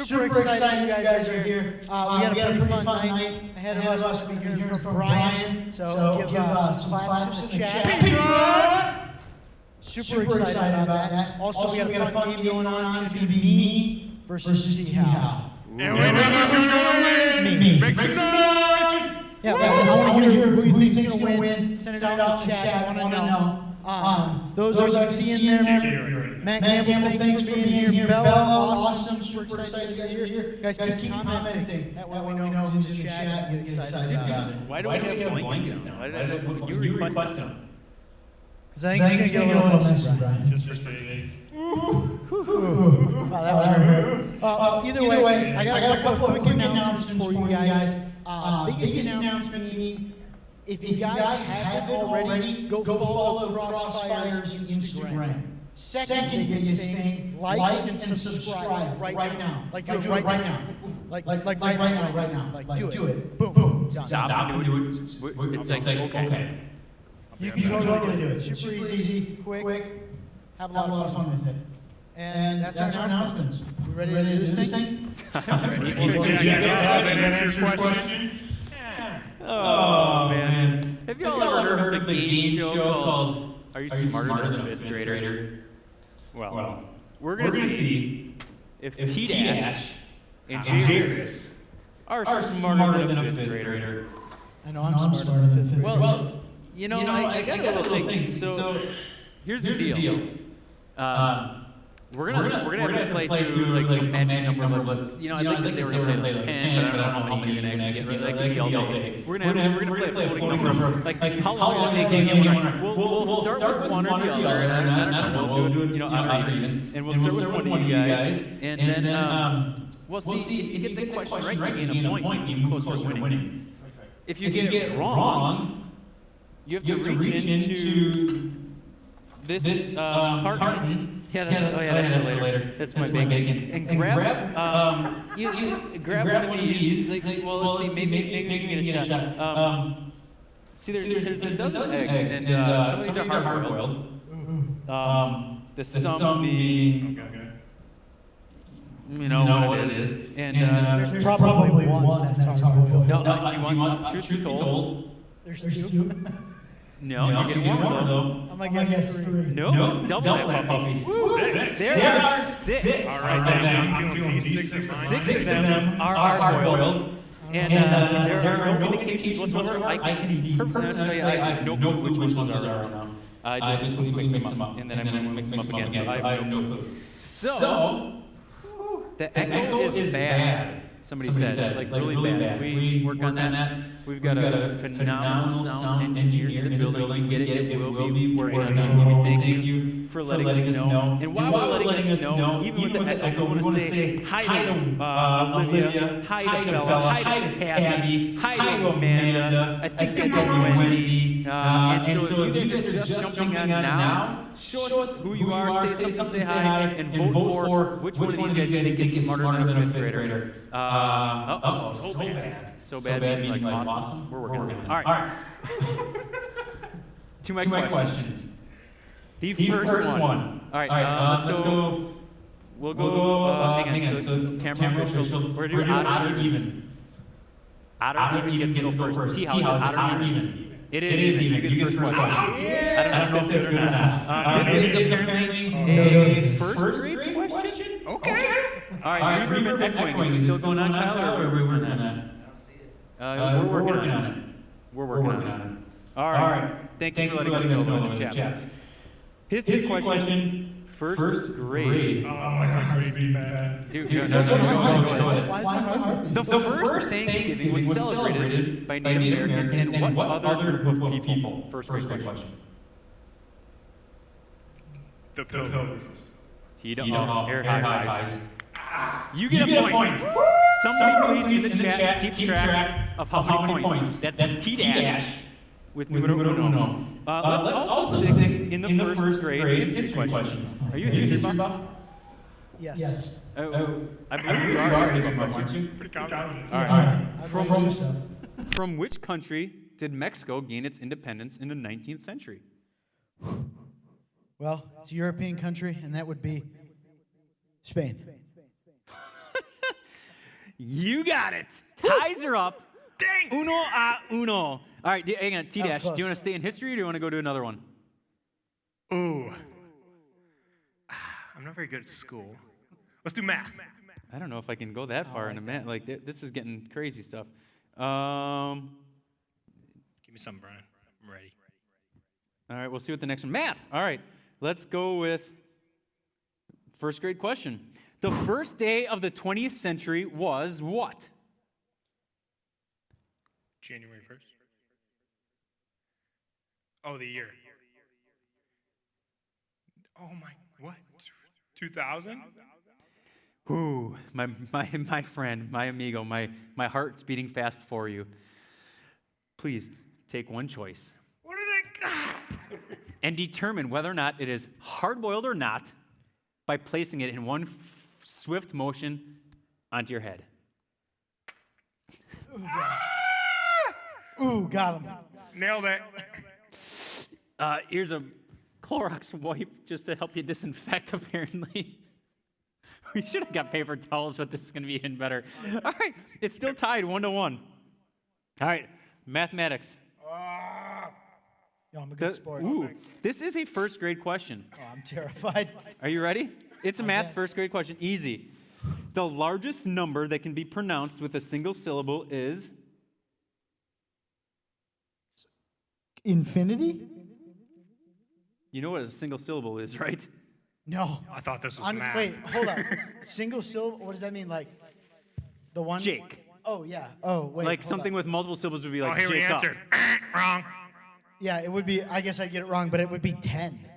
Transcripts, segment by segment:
Super excited you guys are here. We had a pretty fun night ahead of us. We'll be hearing from Brian. So give some claps in the chat. Super excited about that. Also, we got a fun game going on. It's going to be me versus T-How. And we know who's going to win. Me. Make some noise. Yeah, listen, I want to hear who you think is going to win. Send it out in the chat. I want to know. Those I can see in there. Matt Campbell, thanks for being here. Bella, awesome. Super excited you guys are here. Guys, keep commenting. That way we know who's in the chat and get excited about it. Why do we have blankets now? Why did you request them? Because I think it's going to get a little messy, Brian. Just for staying. Wow, that was Either way, I got a couple of quick announcements for you guys. Biggest announcement being, if you guys haven't already, go follow Crossfire's Instagram. Second biggest thing, like and subscribe right now. Like do it right now. Like right now. Like do it. Boom. Stop and do it. It's like, okay. You can totally do it. Super easy, quick. Have a lot of fun with it. And that's our announcements. We ready to do this thing? Answer your question. Oh, man. Have you all ever heard of the game show called Are You Smarter Than a Fifth Grader? Well, we're going to see if T-Dash and Jairus are smarter than a fifth grader. I know I'm smarter than a fifth grader. Well, you know, I got a little things. So here's the deal. We're gonna have to play through like a magic number. I'd like to say we're gonna play like 10, but I don't know how many you can actually get. Like could be all day. We're gonna play a floating number. Like how long is it taking? We'll start with one or the other, and I don't know. We'll do it, odd or even, and we'll start with one of you guys, and then we'll see if you get the question right, you gain a point. You're closer to winning. If you get it wrong, you have to reach into this carton. That's for later. That's my bacon. And grab, you grab one of these. Let's see, maybe you get a shot. See, there's a dozen eggs, and some of these are hard-boiled. The some being, what it is. And there's probably one that's hard-boiled. No, do you want truth be told? There's two. No, you're getting one though. I'm gonna guess 3. No, double that puppy. Six. There are 6. All right, I'm feeling these 6 6 of them are hard-boiled. And there are no indications whatsoever. I can be perfectly honest and tell you, I have no clue which ones those are right now. I just mix them up, and then I'm going to mix them up again, so I have no clue. So, the echo is bad. Somebody said, like really bad. We work on that. We've got a phenomenal sound engineer in the building. Get it? It will be working on. Thank you for letting us know. And while we're letting us know, even with the echo, we want to say hi to Olivia, hi to Bella, hi to Tabby, hi to Amanda. I think I did Wendy. And so if you guys are just jumping on now, show us who you are, say something, say hi, and vote for which one of these guys you think is smarter than a fifth grader. So bad, being like awesome. We're working on it. All right. To my questions. The first one. All right, let's go. We'll go. Hang on. So camera official. We're doing odd or even. Odd or even gets to go first. How is it odd or even? It is even. You get the first question. I don't know if that's good or not. This is apparently a first grade question. Okay. All right, reverb and echoing. Is it still going on, Kyle, or are we working on that? We're working on it. We're working on it. All right. Thank you for letting us know in the chats. His question. First grade. Oh, my heart's beating bad. Dude, Why is my heart the first Thanksgiving was celebrated by Native Americans and what other group of people? First grade question. The Pilgrims. Air high fives. You get a point. Somebody please in the chat keep track of how many points. That's T-Dash with numero uno. Let's also stick in the first grade history questions. Are you a history buff? Yes. I believe you are a history buff, aren't you? Pretty confident. All right. From which country did Mexico gain its independence in the 19th century? Well, it's a European country, and that would be Spain. You got it. Ties are up. Dang! Uno a uno. All right, hang on. T-Dash, do close. you want to stay in history or do you want to go to another one? Ooh. I'm not very good at school. Let's do math. I don't know if I can go that far into math. Like, this is getting crazy stuff. Give me some, Brian. I'm ready. All right, we'll see what the next one. Math. All right, let's go with first grade question. The first day of the 20th century was what? January 1st. Oh, the year. Oh my, what? 2000? Ooh, my friend, my amigo, my heart's beating fast for you. Please take one choice What did I? and determine whether or not it is hard-boiled or not by placing it in one swift motion onto your head. Ooh, got him. Nailed it. Here's a Clorox wipe just to help you disinfect, apparently. We should have got paper towels, but this is going to be even better. All right, it's still tied 1-1. All right, mathematics. Yo, I'm a good sport. Ooh, this is a first grade question. Oh, I'm terrified. Are you ready? It's a math guess. first grade question. Easy. The largest number that can be pronounced with a single syllable is Infinity? you know what a single syllable is, right? No. I thought this was Honest, math. wait, hold up. Single syllable? What does that mean? Like the one? Jake. Oh yeah. Oh wait. Like hold something up. with multiple syllables would be Oh, like here we Jake up. answered. Wrong. Yeah, it would be. I guess I'd get it wrong, but it would be 10.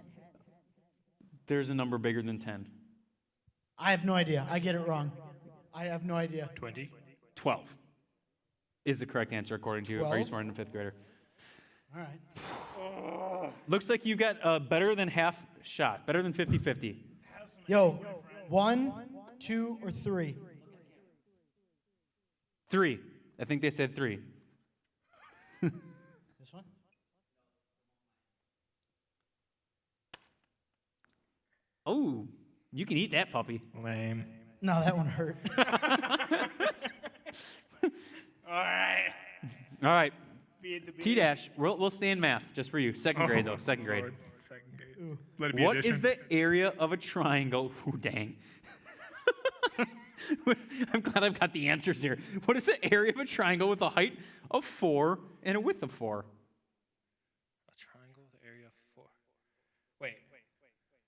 There's a number bigger than 10. I have no idea. I get it wrong. I have no idea. 20. 12 is the correct answer according to you. Are you 12? smarter than fifth grader? All right. Looks like you got a better than half shot, better than 50-50. Yo, 1, 2, or 3? 3. I think they said 3. This one? Oh, you can eat that puppy. Lame. No, that one hurt. All right. All right, Feed the beast. T-Dash, we'll stay in math just for you. Second grade, though, second grade. Lord. Second grade. Let it be What is addition. the area of a triangle? Ooh, dang. I'm glad I've got the answers here. What is the area of a triangle with a height of 4 and a width of 4? A triangle with area of 4. Wait.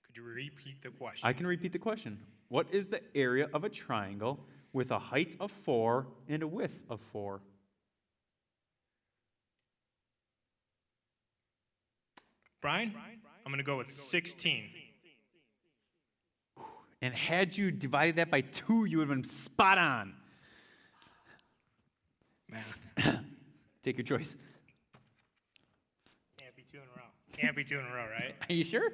Could you repeat the question? I can repeat the question. What is the area of a triangle with a height of 4 and a width of 4? Brian? I'm going to go with 16. And had you divided that by 2, you would have been spot on. Math. Take your choice. Can't be 2 in a row. Can't be 2 in a row, right? Are you sure?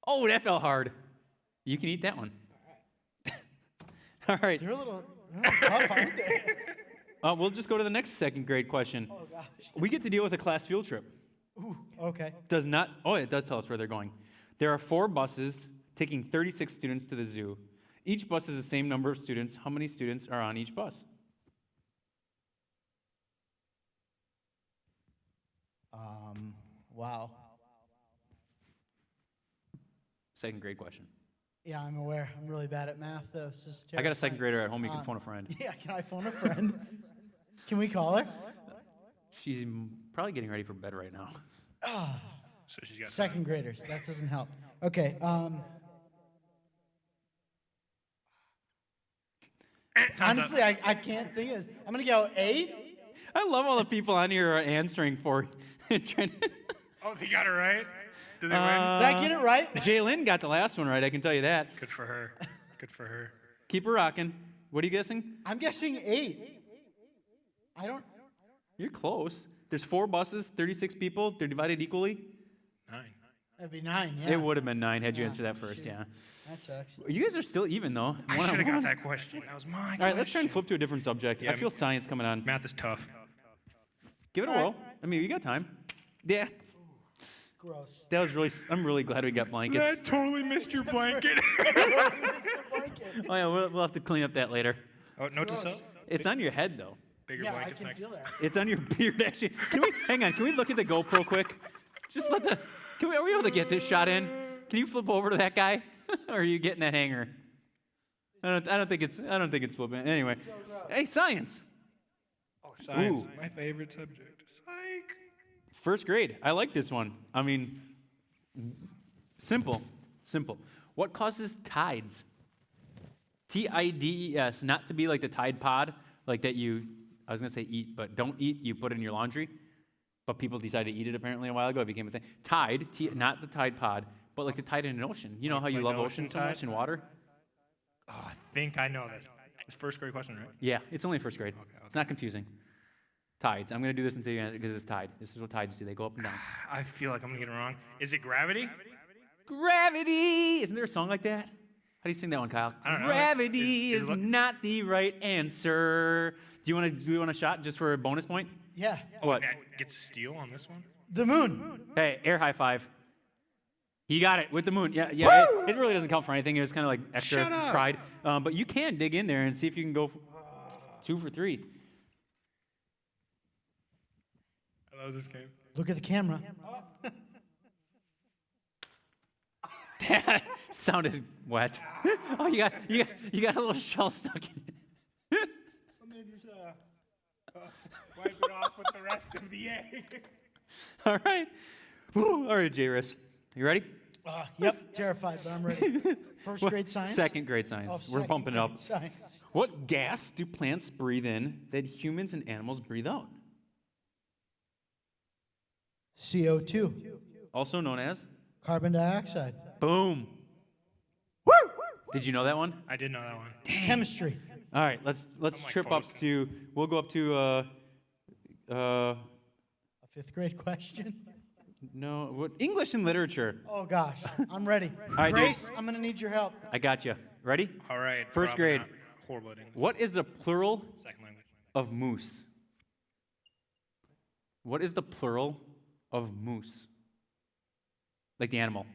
Oh, that fell hard. You can eat that one. All right. They're a little tough, aren't they? We'll just go to the next second grade question. Oh gosh. We get to deal with a class field trip. Ooh, okay. Does not. Oh, it does tell us where they're going. There are 4 buses taking 36 students to the zoo. Each bus is the same number of students. How many students are on each bus? Wow. Second grade question. Yeah, I'm aware. I'm really bad at math, though. This is I got a second terrifying. grader at home. You can phone a friend. Yeah, can I phone a friend? Can we call her? She's probably getting ready for bed right now. So she's got Second graders. That doesn't help. Okay. Honestly, I can't think of this. I'm gonna go 8. I love all the people on here are answering for trying to. Oh, they got it right? Did they win? Did I get it right? Jaylyn got the last one right, I can tell you that. Good for her. Good for her. Keep her rocking. What are you guessing? I'm guessing 8. I don't. You're close. There's 4 buses, 36 people. They're divided equally. 9. That'd be 9. Yeah. It would have been 9 had you Yeah, answered that first, shoot. yeah. That sucks. You guys are still even, though. I should have got that question. That was mine. All right, let's try and flip to a different subject. Yeah, I feel science coming on. Math is tough. Give it a whirl. I mean, you got time. Yeah. Gross. That was really. I'm really glad we got blankets. I totally missed your blanket. Oh yeah, we'll have to clean up that later. Oh, note to self. It's on your head though. Bigger Yeah, I blankets can next. feel that. It's on your beard actually. Can we hang on? Can we look at the GoPro quick? Just let the. Are we able to get this shot in? Can you flip over to that guy, or are you getting that hanger? I don't think it's flipping. Anyway, hey, science. Oh, science. Ooh. My favorite subject. Psych. First grade. I like this one. I mean, simple. What causes tides? TIDES, not to be like the Tide Pod, like that you, I was going to say eat, but don't eat, you put it in your laundry. But people decided to eat it apparently a while ago. It became a thing. Tide, not the Tide Pod, but like the tide in an ocean. You know how you Like love the ocean ocean so much tide? and water? Oh, I think I know this. It's first grade question, right? Yeah, it's only first grade. It's not confusing. Tides. I'm going to do this until you answer because it's tide. This is what tides do. They go up and down. I feel like I'm gonna get it wrong. Is it gravity? Gravity! Isn't there a song like that? How do you sing that one, Kyle? I don't know. Gravity Is is it not the right answer. Do you want a shot just for a bonus point? Yeah. What? Matt gets a steal on this one. The moon. Hey, air high five. He got it with the moon. Yeah. It really doesn't count for anything. It was kind of like extra Shut up. pride. But you can dig in there and see if you can go 2 for 3. I love this game. Look at the camera. That sounded wet. Oh, you got a little shell stuck in it. Let me just wipe it off with the rest of the egg. All right. Whew. All right, J-Riss. You ready? Yep, terrified, but I'm ready. First grade science? Second grade Oh, science. We're second bumping it up. grade Science. What gas do plants breathe in that humans and animals breathe out? CO2. Also known as? Carbon dioxide. Boom. Did you know that one? I did know that one. Chemistry. All right, let's Something like trip up photos. to. We'll go up to. A fifth grade question. No, what English and literature. Oh gosh, I'm ready. right, dude. Grace, I'm gonna need your help. I got you. Ready? All right. First probably grade. not. Horrible at English. What is the plural Second language. of moose? What is the plural of moose? Like the animal.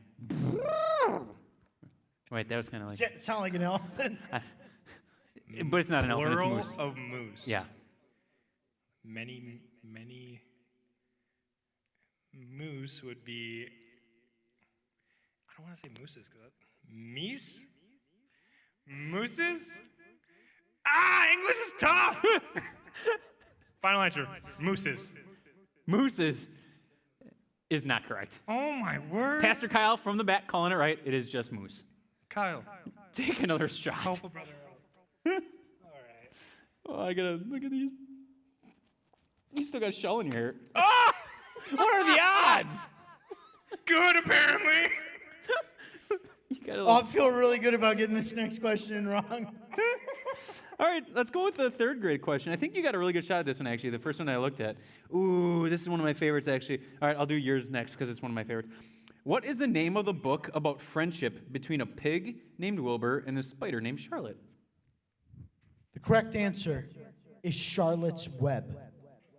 Wait, that was kind of like. Does that sound like an elephant? But it's not an elephant. It's Plural moose. of moose. Yeah. Many moose would be. I don't want to say mooses. Meese? Mooses? English is tough. Final answer. Mooses. Mooses is not correct. Oh my word. Pastor Kyle from the back calling it right. It is just moose. Kyle. Take another shot. Help a brother out. All right. Oh, I gotta look at these. You still got a shell in your hair. Ah! What are the odds? Good, apparently. You got a Oh, I little... feel really good about getting this next question wrong. All right, let's go with the third grade question. I think you got a really good shot at this one, actually. The first one I looked at. Ooh, this is one of my favorites, actually. All right, I'll do yours next because it's one of my favorites. What is the name of the book about friendship between a pig named Wilbur and a spider named Charlotte? The correct answer is Charlotte's Web.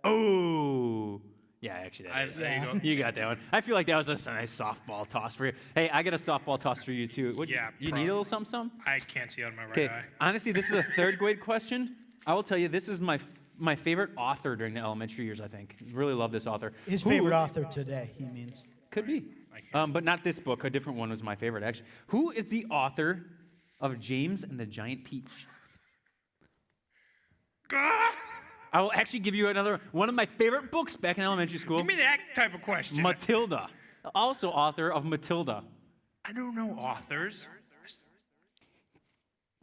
Oh, yeah, actually, that is. There you go. You got that one. I feel like that was a nice softball toss for you. Hey, I got a softball toss for you, too. What, Yeah, you need a little something, something? I can't see out of my right Okay, eye. honestly, this is a third grade question. I will tell you, this is my favorite author during the elementary years, I think. Really love this author. His Who- favorite author today, he means. Could be. But not this book. A different one was my favorite, actually. Who is the author of James and the Giant Peach? Ah! I will actually give you another one of my favorite books back in elementary school. Give me that type of question. Matilda. Also author of Matilda. I don't know authors.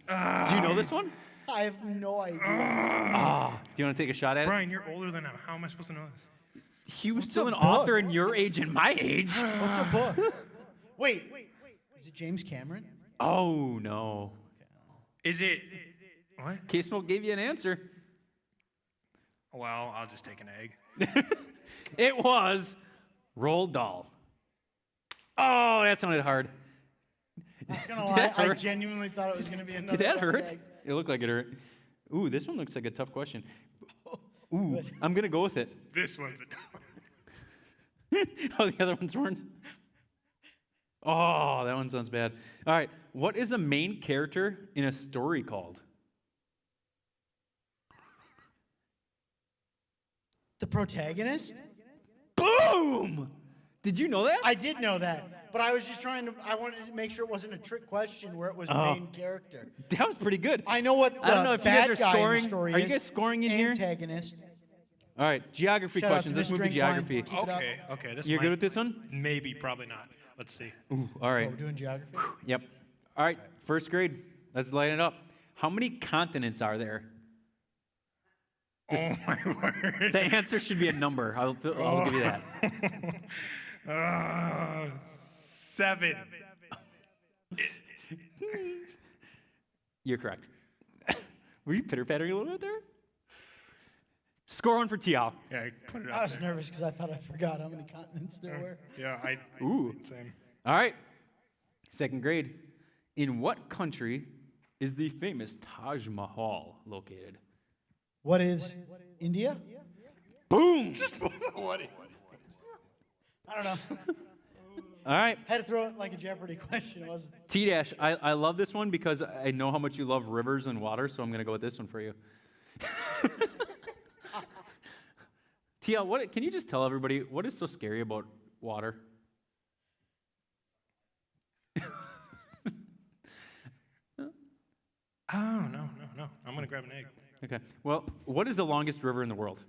Do you know this one? I have no idea. Do you want to take a shot at it? Brian, you're older than him. How am I supposed to know this? He was What's still a an book? author in your age and my age. What's a book? Wait, is it James Cameron? Oh, no. Is it what? K-Smoke gave you an answer. Well, I'll just take an egg. It was Roald Dahl. Oh, that sounded hard. Not gonna Did lie, that I hurt? genuinely thought it was gonna be another. Did that one hurt? egg. It looked like it hurt. Ooh, this one looks like a tough question. Ooh, I'm going to go with it. This one's a Oh, the other ones weren't? Oh, that one sounds bad. All right. What is the main character in a story called? The protagonist? Boom! Did you know that? I did know that, but I was just I wanted to make sure it wasn't a trick question where it was main character. That was pretty good. I know what the I don't know if you guys bad are guy in the scoring. story Are you is. guys scoring in here? Antagonist. All right, geography Shout out questions. to Let's this move to drink line. geography. Keep it up. Okay. This You're might- good with this one? Maybe, probably not. Let's see. Ooh, all right. Oh, we're doing geography? Yep. All right, first grade. Let's light it up. How many continents are there? Oh my word. The answer should be a number. I'll give you that. 7. You're correct. Were you pitter-pattering a little bit there? Score one for T.L. Yeah, I put it I up was there. nervous because I thought I forgot how many continents there were. Yeah, Ooh. Same. All right. Second grade. In what country is the famous Taj Mahal located? What is India? Boom! What is? I don't know. All right. Had to throw it like a Jeopardy question. It was T-Dash, I love this one because I know how much you love rivers and water, so I'm going to go with this one for you. TL, can you just tell everybody what is so scary about water? Oh, no. I'm going to grab an egg. Okay. Well, what is the longest river in the world?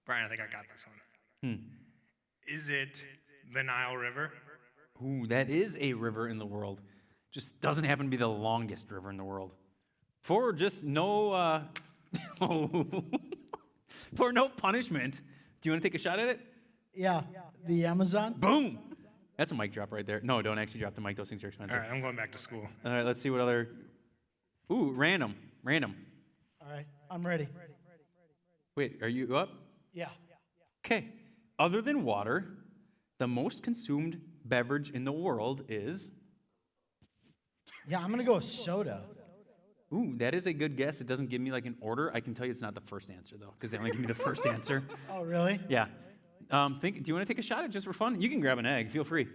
Brian, I think I got this one. Is it the Nile River? Ooh, that is a river in the world. Just doesn't happen to be the longest river in the world. For just no, for no punishment. Do you want to take a shot at it? yeah, the Amazon. Boom! That's a mic drop right there. No, don't actually drop the mic. Those things are expensive. All right, I'm going back to school. All right, let's see what other. Ooh, random. All right, I'm ready. Wait, are you up? Yeah. Okay. Other than water, the most consumed beverage in the world is. Yeah, I'm gonna go with soda. Ooh, that is a good guess. It doesn't give me like an order. I can tell you it's not the first answer though, because they only give me the first answer. Oh, really? Yeah. Do you want to take a shot at it just for fun? You can grab an egg. Feel free.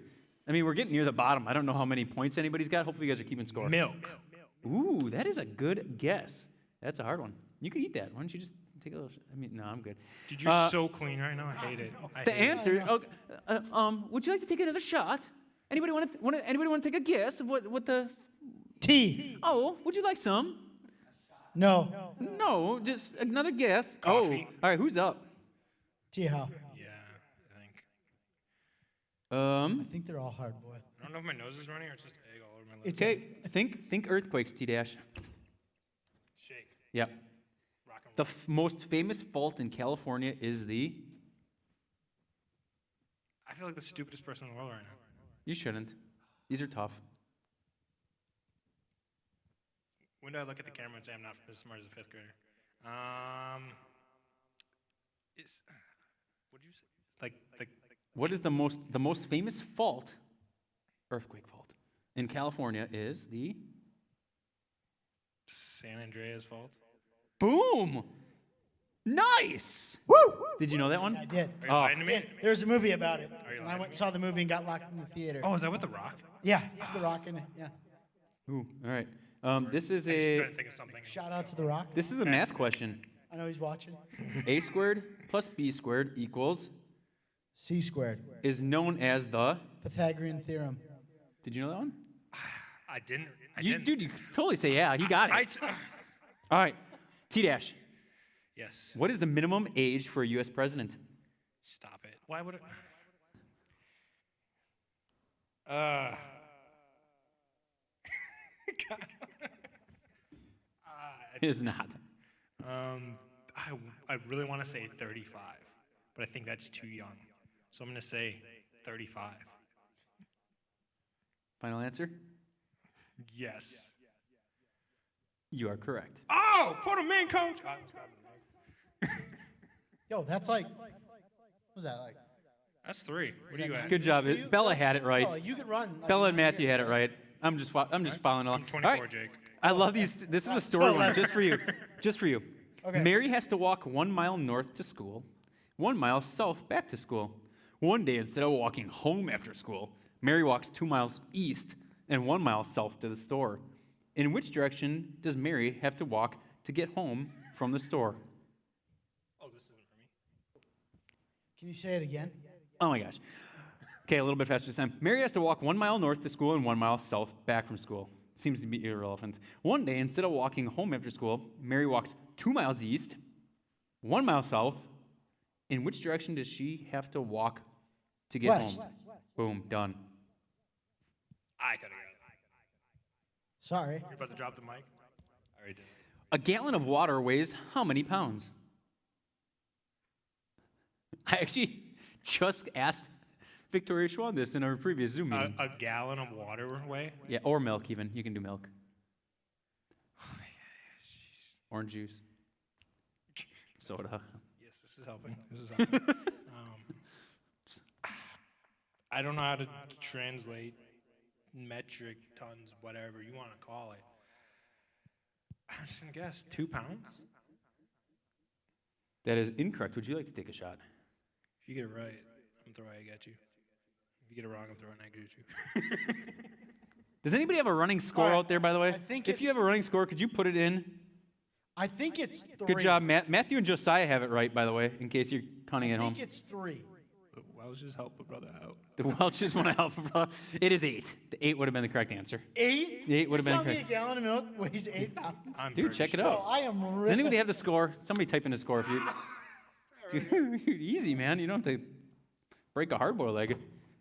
I mean, we're getting near the bottom. I don't know how many points anybody's got. Hopefully, you guys are keeping score. Milk. Ooh, that is a good guess. That's a hard one. You can eat that. Why don't you just take a little? No, I'm good. Dude, you're so clean right now. I hate it. The answer. Would you like to take another shot? Anybody want to take a guess of what the? Tea. Oh, would you like some? No. No, just another guess. Coffee. Oh, all right. Who's up? Tea how? Yeah, I think. I think they're all hard boiled. I don't know if my nose is running or it's just egg all over my lips. Okay. Think earthquakes. T-dash. Shake. Yep. Rock and The most famous fault in California is the. I feel like the stupidest person in the world right now. You shouldn't. These are tough. When do I look at the camera and say I'm not as smart as a 5th grader? What did you say? Like What is the most famous fault, earthquake fault, in California is the. San Andreas fault? Boom! Nice! Woo! Did you know that one? I did. Are you Oh. lying to me? There's a movie about it. Are you And I lying went to and saw the movie and got locked in the theater. Oh, is that with The Rock? Yeah, it's The Rock in it. Yeah. Ooh, all right. This is I just tried a to think of something. Shout out to The Rock. this is a math question. I know he's watching. A squared plus b squared equals C squared. is known as the. Pythagorean theorem. Did you know that one? I didn't. Dude, you totally say yeah. He got it. All right. T-dash. Yes. What is the minimum age for a U.S. president? Stop it. Why would it? It is not. I really want to say 35, but I think that's too young. So I'm going to say 35. Final answer? Yes. You are correct. Oh, put him in, coach. Yo, that's like, what was that like? That's 3. What do you at? Good job. for you? Bella had it right. Oh, you could run. like Bella in and 9 Matthew years, had it right. I'm just following along. I'm 24, All right. Jake. I love these. This is a story one, just for you. Just for you. Okay. Mary has to walk 1 mile north to school. 1 mile south back to school. One day, instead of walking home after school, Mary walks 2 miles east and 1 mile south to the store. In which direction does Mary have to walk to get home from the store? Oh, this isn't for me. Can you say it again? Oh my gosh. Okay, a little bit faster this time. Mary has to walk 1 mile north to school and 1 mile south back from school. Seems to be irrelevant. One day, instead of walking home after school, Mary walks 2 miles east, 1 mile south. In which direction does she have to walk to get West. home? Boom, done. I could have got it. Sorry. You're about to drop the mic? I already did. A gallon of water weighs how many pounds? I actually just asked Victoria Schwan this in our previous Zoom meeting. A gallon of water weigh? Yeah, or milk even. You can do milk. Orange juice. Soda. Yes, this is helping. This is helping. I don't know how to translate metric tons, whatever you want to call it. I'm just going to guess 2 pounds? That is incorrect. Would you like to take a shot? If you get it right, I'm throwing egg at you. If you get it wrong, I'm throwing egg at you. Does anybody have a running score All right, out there, by the way? I think if you it's- have a running score, could you put it in? I think it's 3. Good job, Matt. Matthew and Josiah have it right, by the way, in case you're counting I at home. think it's 3. Well, let's just help a brother out. The Welches want to help. It is 8. The 8 would have been the correct answer. 8? The 8 would have been Tell me correct. a gallon of milk weighs 8 pounds. I'm Dude, pretty check it sure. Oh, out. I am really... Does anybody have the score? Somebody type in the score if you... Dude, easy, man. You don't have to break a hard-boiled egg.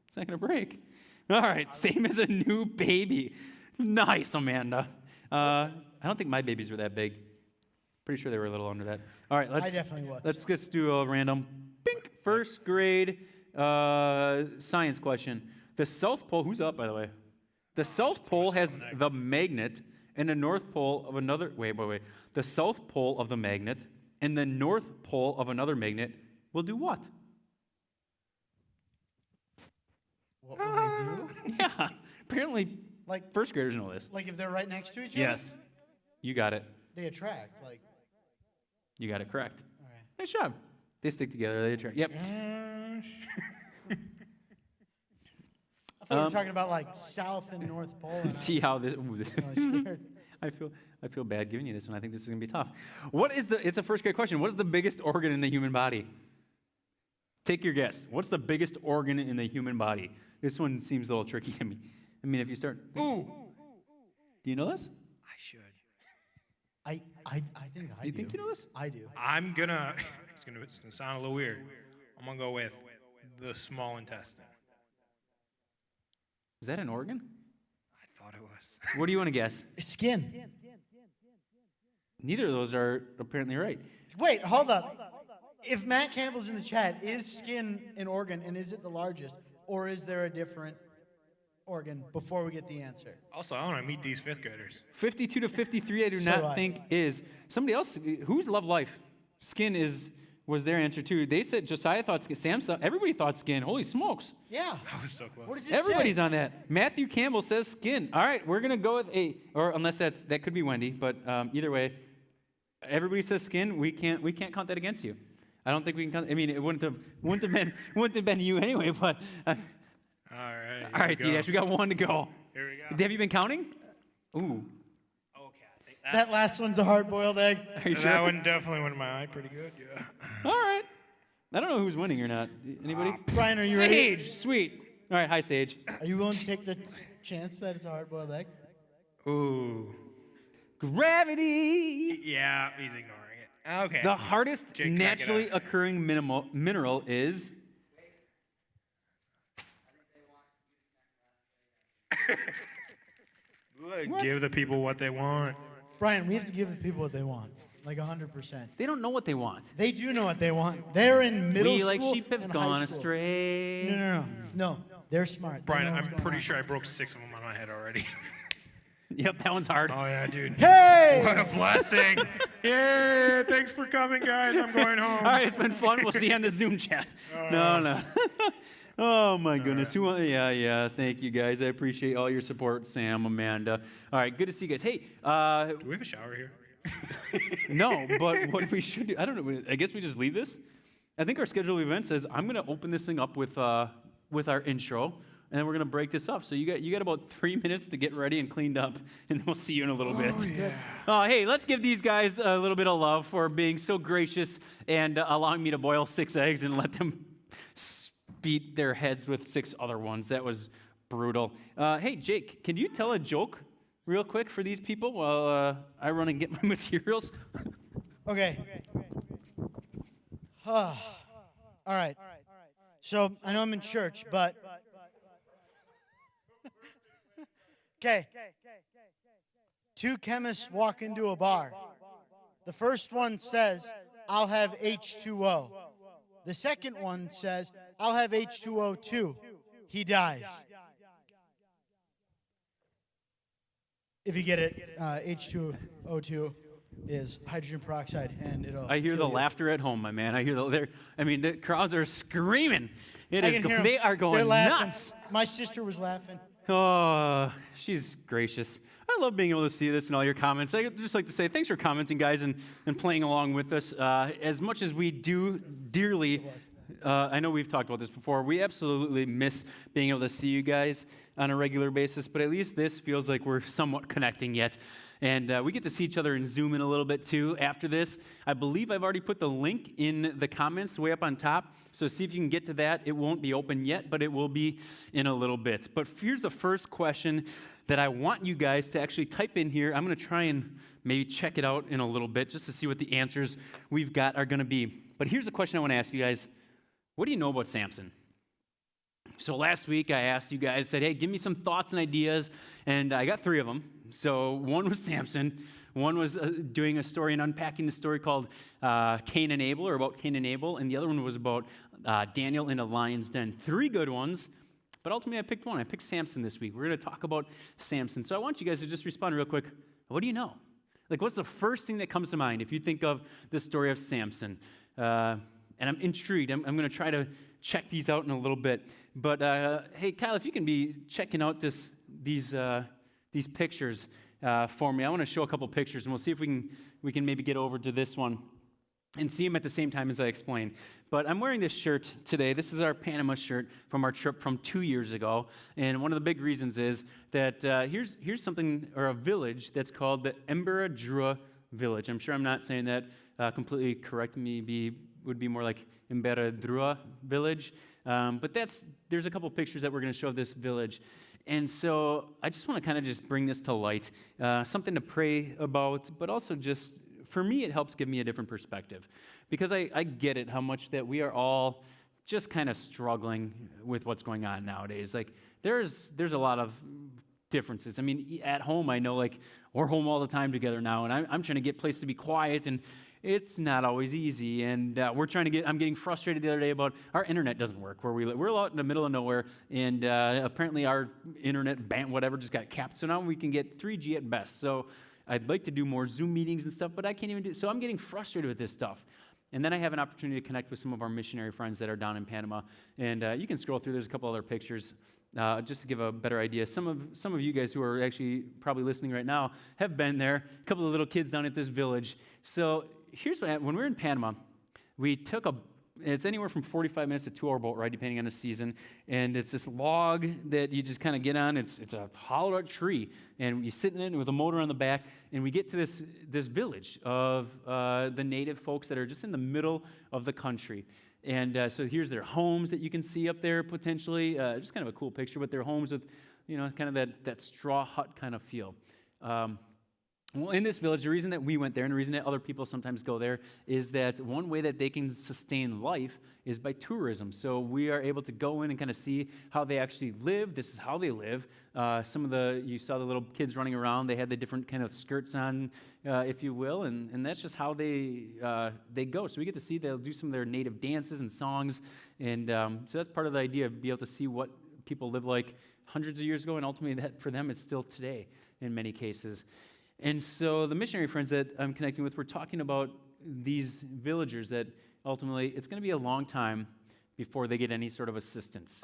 It's not going to break. All right, same as a new baby. Nice, Amanda. I don't think my babies were that big. Pretty sure they were a little under that. All right, let's definitely was. let's just do a random bink first grade science question. The South Pole, who's up by the way? The South Pole has the magnet and the North Pole of another. Wait. The South Pole of the magnet and the North Pole of another magnet will do what? What will they do? Yeah, apparently Like, first graders know this. like if they're right next to each other? Yes, you got it. They attract, like... You got it correct. All right. Nice job. They stick together. They attract. Yep. I thought we were talking about, like, South and North Pole. And See how this. Ooh, this I was scared. I feel bad giving you this one. I think this is gonna be tough. What is the? It's a first grade question. What is the biggest organ in the human body? Take your guess. What's the biggest organ in the human body? This one seems a little tricky to me. I mean, if you start. Ooh. Do you know this? I should. I think I do. Do you think you know this? I do. I'm gonna. It's gonna sound a little weird. I'm gonna go with the small intestine. Is that an organ? I thought it was. What do you want to guess? Skin. Neither of those are apparently right. Wait, hold up. If Matt Campbell's in the chat, is skin an organ, and is it the largest? Or is there a different organ before we get the answer? Also, I want to meet these fifth graders. 52 to 53, I do So not do I. think is. Somebody else, who's Love Life? Skin was their answer too. They said Josiah thought skin. Sam thought, everybody thought skin. Holy smokes. Yeah. I was so close. What does it Everybody's say? on that. Matthew Campbell says skin. All right, we're going to go with or unless that could be Wendy, but either way, everybody says skin. We can't count that against you. I don't think we can count. I mean, it wouldn't have been you anyway, but All right. all right, D-Dash, we got one to go. Here we go. Have you been counting? Ooh. Okay, I think That last one's a hard-boiled egg. Are you that sure? one definitely went in my eye pretty good. Yeah. All right. I don't know who's winning or not. Anybody? Brian, are you ready? Sage, sweet. All right, hi Sage. Are you willing to take the chance that it's a hard-boiled egg? Ooh. Gravity. Yeah, he's ignoring it. Okay. The hardest Jake, crack it naturally up. occurring mineral is. What? Give the people what they want. Brian, we have to give the people what they want. Like 100%. They don't know what they want. They do know what they want. They're in middle We school like sheep have and gone high school. astray. No. They're smart. They Brian, know I'm what's going pretty on. sure I broke 6 of them on my head already. Yep, that one's hard. Oh, yeah, dude. Hey! What a blessing. Yeah, thanks for coming, guys. I'm going home. All right, it's been fun. We'll see you on the Zoom chat. No. Oh my goodness. Who? Yeah. Thank you guys. I appreciate all your support, Sam, Amanda. All right, good to see you guys. Hey, Do we have a shower here? no, but what we should do, I don't know. I guess we just leave this. I think our schedule of events says I'm going to open this thing up with our intro, and then we're going to break this up. So you got about 3 minutes to get ready and cleaned up, and then we'll see you in a little bit. Hey, let's give these guys a little bit of love for being so gracious and allowing me to boil 6 eggs and let them beat their heads with 6 other ones. That was brutal. Hey, Jake, can you tell a joke real quick for these people while I run and get my materials? Okay. All right. So I know I'm in church, but okay. 2 chemists walk into a bar. The first one says, "I'll have H2O." The second one says, "I'll have H2O too." He dies. If you get it, H2O2 is hydrogen peroxide, and it'll. I hear the laughter at home, my man. I hear the crowds are screaming. They are going nuts. My sister was laughing. Oh, she's gracious. I love being able to see this in all your comments. I'd just like to say thanks for commenting, guys, and playing along with us. As much as we do dearly, I know we've talked about this before, we absolutely miss being able to see you guys on a regular basis, but at least this feels like we're somewhat connecting yet. And we get to see each other and zoom in a little bit too after this. I believe I've already put the link in the comments way up on top. So see if you can get to that. It won't be open yet, but it will be in a little bit. But here's the first question that I want you guys to actually type in here. I'm going to try and maybe check it out in a little bit just to see what the answers we've got are going to be. But here's the question I want to ask you guys. What do you know about Samson? So last week I asked you guys, said, hey, give me some thoughts and ideas, and I got 3 of them. So one was Samson, one was doing a story and unpacking the story called Cain and Abel, or about Cain and Abel, and the other one was about Daniel in a lion's den. 3 good ones, but ultimately I picked one. I picked Samson this week. We're going to talk about Samson. So I want you guys to just respond real quick. What do you know? Like, what's the first thing that comes to mind if you think of the story of Samson? And I'm intrigued. I'm going to try to check these out in a little bit. But hey, Kyle, if you can be checking out these pictures for me. I want to show a couple pictures, and we'll see if we can maybe get over to this one and see them at the same time as I explain. But I'm wearing this shirt today. This is our Panama shirt from our trip from 2 years ago. And one of the big reasons is that here's something, or a village that's called the Embaradura Village. I'm sure I'm not saying that completely correct. Would be more like Embaradura Village. But there's a couple pictures that we're going to show of this village. And so I just want to kind of just bring this to light, something to pray about, but also just, for me, it helps give me a different perspective. Because I get it, how much that we are all just kind of struggling with what's going on nowadays. Like, there's a lot of differences. I mean, at home, I know, like, we're home all the time together now, and I'm trying to get a place to be quiet, and it's not always easy, and I'm getting frustrated the other day about our internet doesn't work where we live. We're out in the middle of nowhere, and apparently our internet, whatever, just got capped, so now we can get 3G at best. So I'd like to do more Zoom meetings and stuff, but I can't even do, so I'm getting frustrated with this stuff. And then I have an opportunity to connect with some of our missionary friends that are down in Panama, and you can scroll through, there's a couple other pictures. Just to give a better idea, some of you guys who are actually probably listening right now have been there, a couple of little kids down at this village. So here's what happened. When we were in Panama, we took it's anywhere from 45 minutes to 2-hour boat ride, depending on the season, and it's this log that you just kind of get on. It's a hollowed out tree, and you sit in it with a motor on the back, and we get to this village of the native folks that are just in the middle of the country. And so here's their homes that you can see up there potentially. Just kind of a cool picture, but their homes with, kind of that straw hut kind of feel. Well, in this village, the reason that we went there and the reason that other people sometimes go there is that one way that they can sustain life is by tourism. So we are able to go in and kind of see how they actually live. This is how they live. You saw the little kids running around. They had the different kind of skirts on, if you will, and that's just how they go. So we get to see, they'll do some of their native dances and songs, and so that's part of the idea, of be able to see what people live like hundreds of years ago, and ultimately that for them it's still today in many cases. And so the missionary friends that I'm connecting with, we're talking about these villagers that ultimately it's going to be a long time before they get any sort of assistance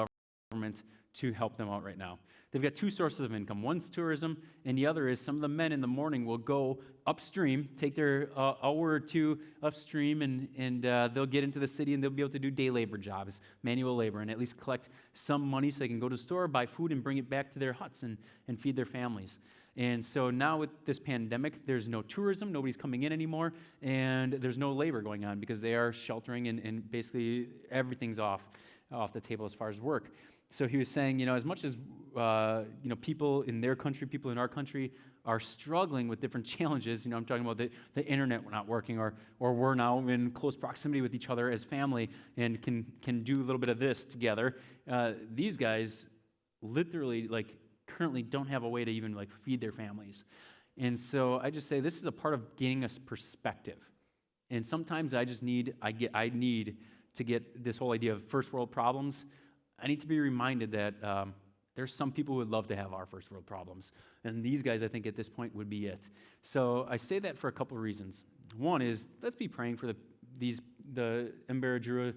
from government to help them out right now. They've got two sources of income. One's tourism, and the other is some of the men in the morning will go upstream, take their hour or two upstream, and they'll get into the city, and they'll be able to do day labor jobs, manual labor, and at least collect some money so they can go to the store, buy food, and bring it back to their huts and feed their families. And so now with this pandemic, there's no tourism, nobody's coming in anymore, and there's no labor going on because they are sheltering, and basically everything's off the table as far as work. So he was saying, as much as people in their country, people in our country are struggling with different challenges. I'm talking about the internet not working, or we're now in close proximity with each other as family and can do a little bit of this together. These guys literally currently don't have a way to even feed their families. And so I just say this is a part of gaining us perspective. And sometimes I need to get this whole idea of first world problems. I need to be reminded that there's some people who would love to have our first world problems. And these guys, I think, at this point would be it. So I say that for a couple of reasons. One is, let's be praying for the Embera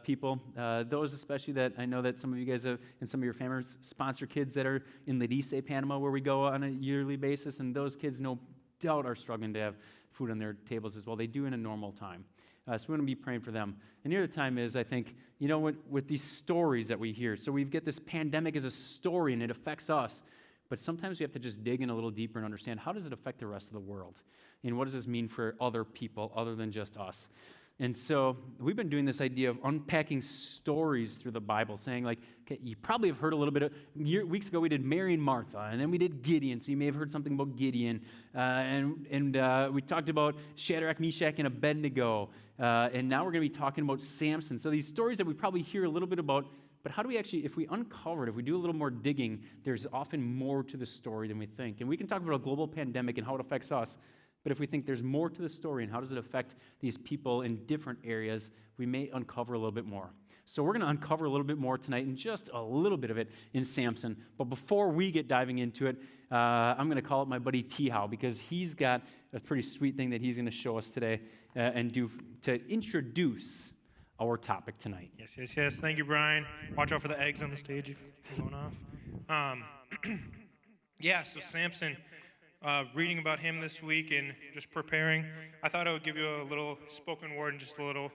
people, those especially that I know that some of you guys have, and some of your families sponsor kids that are in Lidice, Panama, where we go on a yearly basis, and those kids no doubt are struggling to have food on their tables as well. They do in a normal time. So we want to be praying for them. And the other time is, I think, with these stories that we hear. So we get this pandemic as a story, and it affects us. But sometimes we have to just dig in a little deeper and understand, how does it affect the rest of the world? And what does this mean for other people other than just us? And so we've been doing this idea of unpacking stories through the Bible, saying okay, you probably have heard a little bit weeks ago we did Mary and Martha, and then we did Gideon, so you may have heard something about Gideon. And we talked about Shadrach, Meshach, and Abednego, and now we're going to be talking about Samson. So these stories that we probably hear a little bit about, but how do we actually, if we uncover it, if we do a little more digging, there's often more to the story than we think. And we can talk about a global pandemic and how it affects us, but if we think there's more to the story and how does it affect these people in different areas, we may uncover a little bit more. So we're going to uncover a little bit more tonight, and just a little bit of it in Samson. But before we get diving into it, I'm going to call up my buddy T-How, because he's got a pretty sweet thing that he's going to show us today and do to introduce our topic tonight. Yes. Thank you, Brian. Watch out for the eggs on the stage if you're going off. So Samson. Reading about him this week and just preparing, I thought I would give you a little spoken word and just a little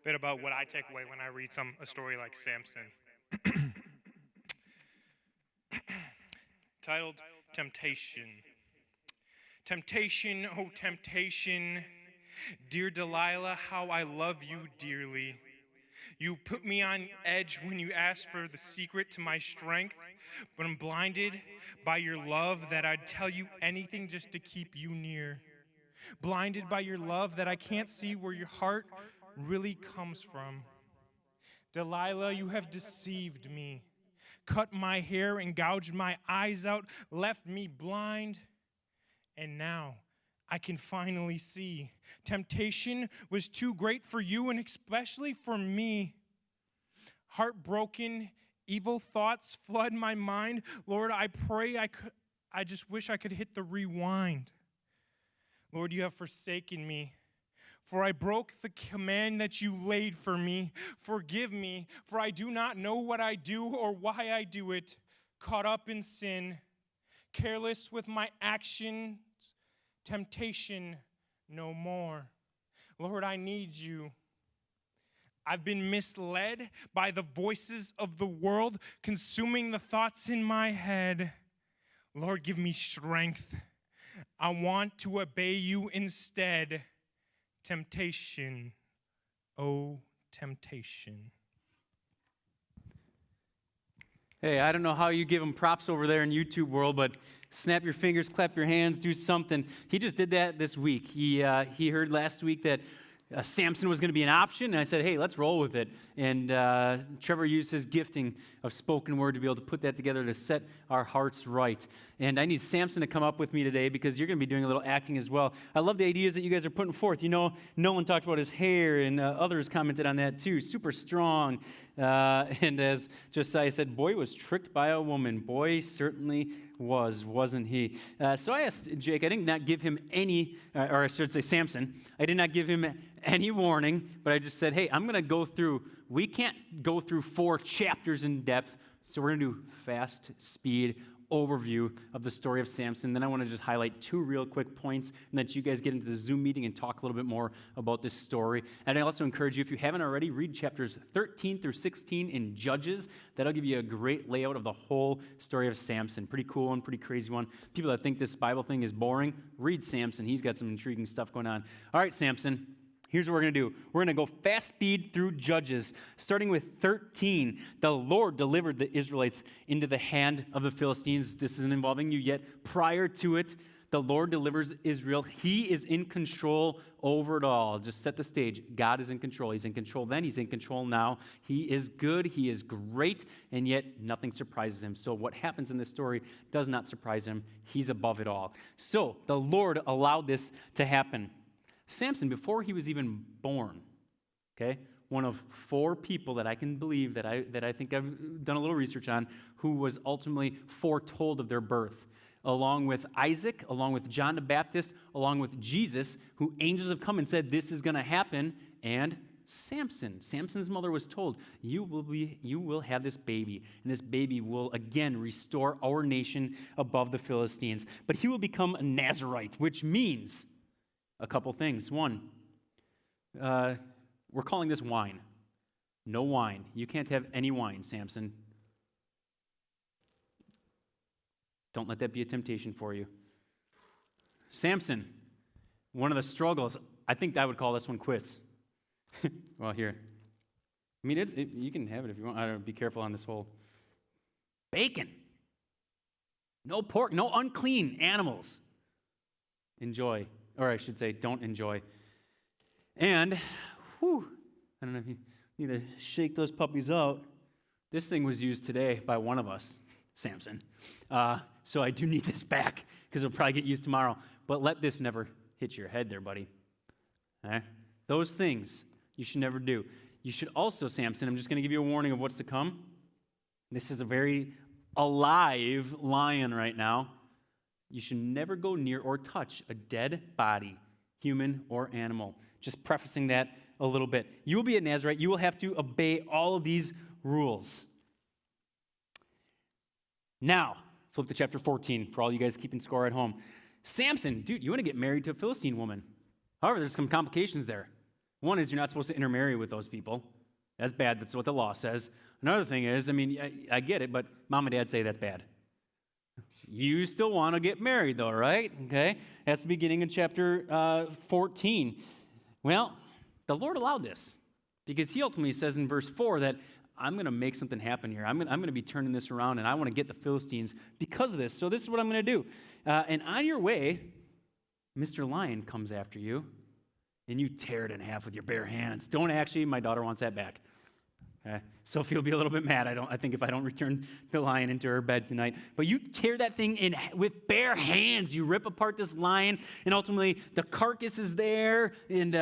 bit about what I take away when I read a story like Samson. Titled Temptation. Temptation, oh temptation, dear Delilah, how I love you dearly. You put me on edge when you asked for the secret to my strength, but I'm blinded by your love that I'd tell you anything just to keep you near. Blinded by your love that I can't see where your heart really comes from. Delilah, you have deceived me, cut my hair and gouged my eyes out, left me blind, and now I can finally see. Temptation was too great for you and especially for me. Heartbroken, evil thoughts flood my mind. Lord, I pray I just wish I could hit the rewind. Lord, you have forsaken me, for I broke the command that you laid for me. Forgive me, for I do not know what I do or why I do it. Caught up in sin, careless with my actions, temptation no more. Lord, I need you. I've been misled by the voices of the world, consuming the thoughts in my head. Lord, give me strength. I want to obey you instead. Temptation, oh temptation. Hey, I don't know how you give him props over there in YouTube world, but snap your fingers, clap your hands, do something. He just did that this week. He heard last week that Samson was going to be an option, and I said, hey, let's roll with it. And Trevor used his gifting of spoken word to be able to put that together to set our hearts right. And I need Samson to come up with me today because you're going to be doing a little acting as well. I love the ideas that you guys are putting forth. Nolan talked about his hair, and others commented on that too. Super strong. And as Josiah said, boy was tricked by a woman. Boy certainly was, wasn't he? So I asked Jake, I did not give him any, or I should say Samson, I did not give him any warning, but I just said, hey, I'm going to go through, we can't go through 4 chapters in depth So we're going to do fast speed overview of the story of Samson. Then I want to just highlight 2 real quick points and that you guys get into the Zoom meeting and talk a little bit more about this story. And I also encourage you, if you haven't already, read chapters 13 through 16 in Judges. That'll give you a great layout of the whole story of Samson. Pretty cool one, pretty crazy one. People that think this Bible thing is boring, read Samson. He's got some intriguing stuff going on. All right, Samson. Here's what we're going to do. We're going to go fast speed through Judges, starting with 13. The Lord delivered the Israelites into the hand of the Philistines. This isn't involving you yet. Prior to it, the Lord delivers Israel. He is in control over it all. Just set the stage. God is in control. He's in control then. He's in control now. He is good. He is great, and yet nothing surprises him. So what happens in this story does not surprise him. He's above it all. So the Lord allowed this to happen. Samson, before he was even born, okay, one of 4 people that I can believe that I think I've done a little research on, who was ultimately foretold of their birth, along with Isaac, along with John the Baptist, along with Jesus, who angels have come and said this is going to happen, and Samson. Samson's mother was told, you will have this baby, and this baby will again restore our nation above the Philistines. But he will become a Nazirite, which means a couple things. One, we're calling this wine. No wine. You can't have any wine, Samson. Don't let that be a temptation for you. Samson, one of the struggles, I think I would call this one quits. Well, here. I mean, you can have it if you want. I don't know, be careful on this whole bacon. No pork, no unclean animals. Enjoy. Or I should say, don't enjoy. And, I don't know if you need to shake those puppies out. This thing was used today by one of us, Samson. So I do need this back because it'll probably get used tomorrow. But let this never hit your head there, buddy. Okay? Those things you should never do. You should also, Samson, I'm just going to give you a warning of what's to come. This is a very alive lion right now. You should never go near or touch a dead body, human or animal. Just prefacing that a little bit. You will be a Nazirite. You will have to obey all of these rules. Now, flip to chapter 14 for all you guys keeping score at home. Samson, dude, you want to get married to a Philistine woman. However, there's some complications there. One is you're not supposed to intermarry with those people. That's bad. That's what the law says. Another thing is, I get it, but mom and dad say that's bad. You still want to get married, though, right? Okay, that's the beginning of chapter 14. Well, the Lord allowed this because he ultimately says in verse 4 that I'm going to make something happen here. I'm going to be turning this around, and I want to get the Philistines because of this. So this is what I'm going to do. And on your way, Mr. Lion comes after you, and you tear it in half with your bare hands. Don't actually. My daughter wants that back. Okay. Sophie will be a little bit mad, I think, if I don't return the lion into her bed tonight. But you tear that thing in with bare hands. You rip apart this lion, and ultimately the carcass is there, and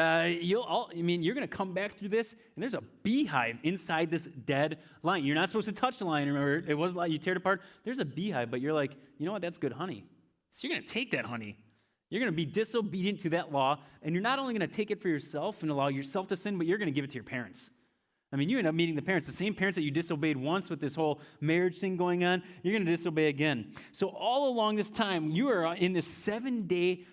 you're going to come back through this, and there's a beehive inside this dead lion. You're not supposed to touch the lion. Remember, it wasn't like you tear it apart. There's a beehive, but you're like, you know what? That's good honey. So you're going to take that honey. You're going to be disobedient to that law, and you're not only going to take it for yourself and allow yourself to sin, but you're going to give it to your parents. You end up meeting the parents, the same parents that you disobeyed once with this whole marriage thing going on, you're going to disobey again. So all along this time, you are in this 7-day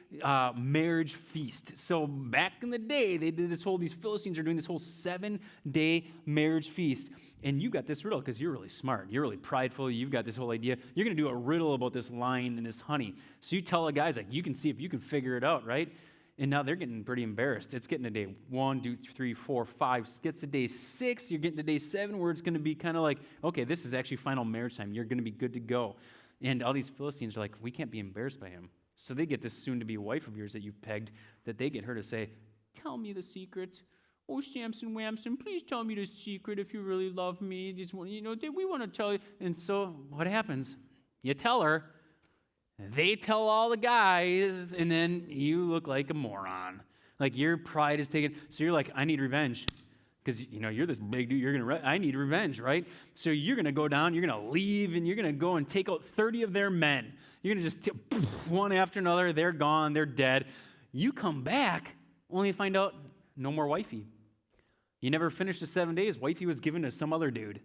marriage feast. So back in the day, they did these Philistines are doing this whole 7-day marriage feast. And you got this riddle because you're really smart. You're really prideful. You've got this whole idea. You're going to do a riddle about this lion and this honey. So you tell the guys, you can see if you can figure it out, right? And now they're getting pretty embarrassed. It's getting to day 1, 2, 3, 4, 5. Gets to day 6. You're getting to day 7 where it's going to be kind of like, okay, this is actually final marriage time. You're going to be good to go. And all these Philistines are like, we can't be embarrassed by him. So they get this soon-to-be wife of yours that you've pegged, that they get her to say, tell me the secret. Oh, Samson Wamson, please tell me the secret if you really love me. We want to tell you. And so what happens? You tell her. They tell all the guys, and then you look like a moron. Like your pride is taken. So you're like, I need revenge. Because, you're this big dude. I need revenge, right? So you're going to go down, you're going to leave, and you're going to go and take out 30 of their men. You're going to just, one after another, they're gone, they're dead. You come back, only to find out, no more wifey. You never finished the 7 days. Wifey was given to some other dude.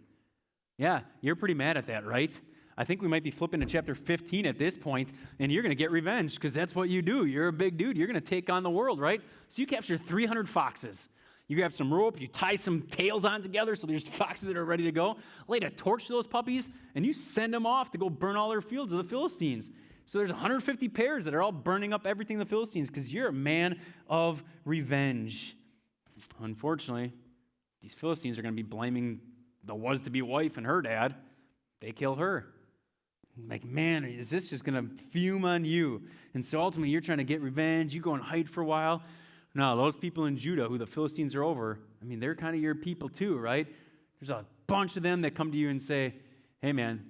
Yeah, you're pretty mad at that, right? I think we might be flipping to chapter 15 at this point, and you're going to get revenge because that's what you do. You're a big dude. You're going to take on the world, right? So you capture 300 foxes. You grab some rope, you tie some tails on together so there's foxes that are ready to go. Light a torch to those puppies, and you send them off to go burn all their fields of the Philistines. So there's 150 pairs that are all burning up everything the Philistines because you're a man of revenge. Unfortunately, these Philistines are going to be blaming the was-to-be wife and her dad. They kill her. Like, man, is this just going to fume on you? And so ultimately, you're trying to get revenge. You go and hide for a while. No, those people in Judah who the Philistines are over, I mean, they're kind of your people too, right? There's a bunch of them that come to you and say, hey, man,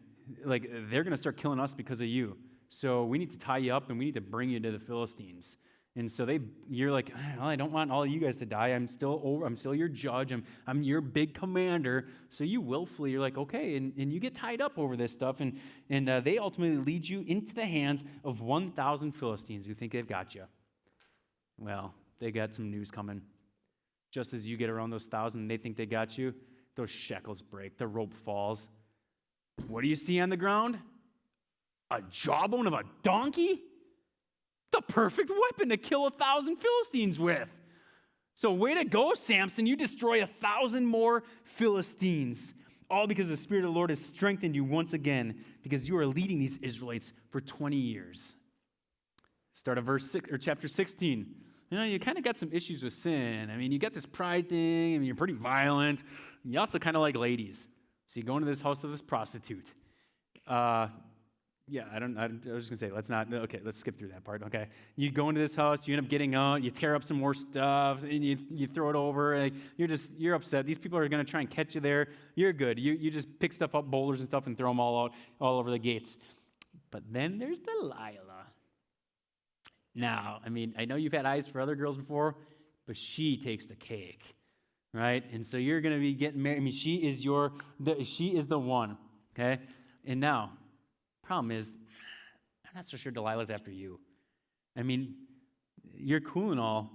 like, they're going to start killing us because of you. So we need to tie you up and we need to bring you to the Philistines. And so you're like, well, I don't want all of you guys to die. I'm still your judge. I'm your big commander. So you willfully, you're like, okay, and you get tied up over this stuff. And they ultimately lead you into the hands of 1,000 Philistines who think they've got you. Well, they got some news coming. Just as you get around those 1,000 and they think they got you, those shackles break, the rope falls. What do you see on the ground? A jawbone of a donkey? The perfect weapon to kill 1,000 Philistines with. So way to go, Samson. You destroy 1,000 more Philistines. All because the Spirit of the Lord has strengthened you once again because you are leading these Israelites for 20 years. Start of chapter 16. You know, you kind of got some issues with sin. I mean, you got this pride thing. I mean, you're pretty violent. You also kind of like ladies. So you go into this house of this prostitute. Yeah, I was just going to say, let's skip through that part, okay? You go into this house, you end up getting out, you tear up some more stuff, and you throw it over, like, you're upset. These people are going to try and catch you there. You're good. You just pick stuff up, boulders and stuff, and throw them all over the gates. But then there's Delilah. Now, I mean, I know you've had eyes for other girls before, but she takes the cake, right? And so you're going to be getting married. I mean, she is the one, okay? And now, problem is, I'm not so sure Delilah's after you. I mean, you're cool and all,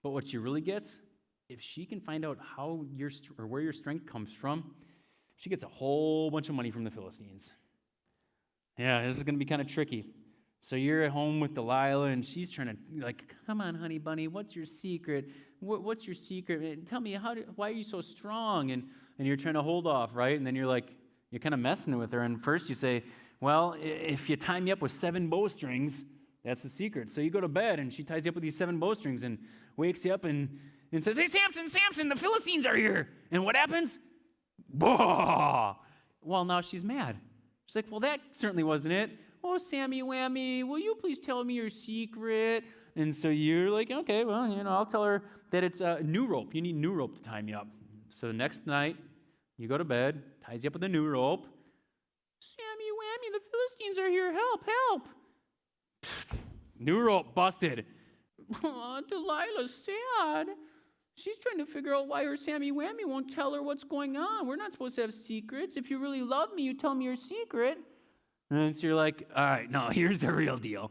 but what she really gets, if she can find out where your strength comes from, she gets a whole bunch of money from the Philistines. Yeah, this is going to be kind of tricky. So you're at home with Delilah, and she's trying to, like, come on, honey bunny, what's your secret? What's your secret? Tell me, why are you so strong? And you're trying to hold off, right? And then you're kind of messing with her. And first you say, well, if you tie me up with 7 bowstrings, that's the secret. So you go to bed, and she ties you up with these 7 bowstrings and wakes you up and says, hey, Samson, the Philistines are here. And what happens? Bah! Well, now she's mad. She's like, well, that certainly wasn't it. Oh, Sammy Whammy, will you please tell me your secret? And so you're like, okay, well, I'll tell her that it's new rope. You need new rope to tie me up. So the next night, you go to bed, ties you up with a new rope. Sammy Whammy, the Philistines are here. Help. New rope busted. Oh, Delilah's sad. She's trying to figure out why her Sammy Whammy won't tell her what's going on. We're not supposed to have secrets. If you really love me, you tell me your secret. And so you're like, all right, no, here's the real deal.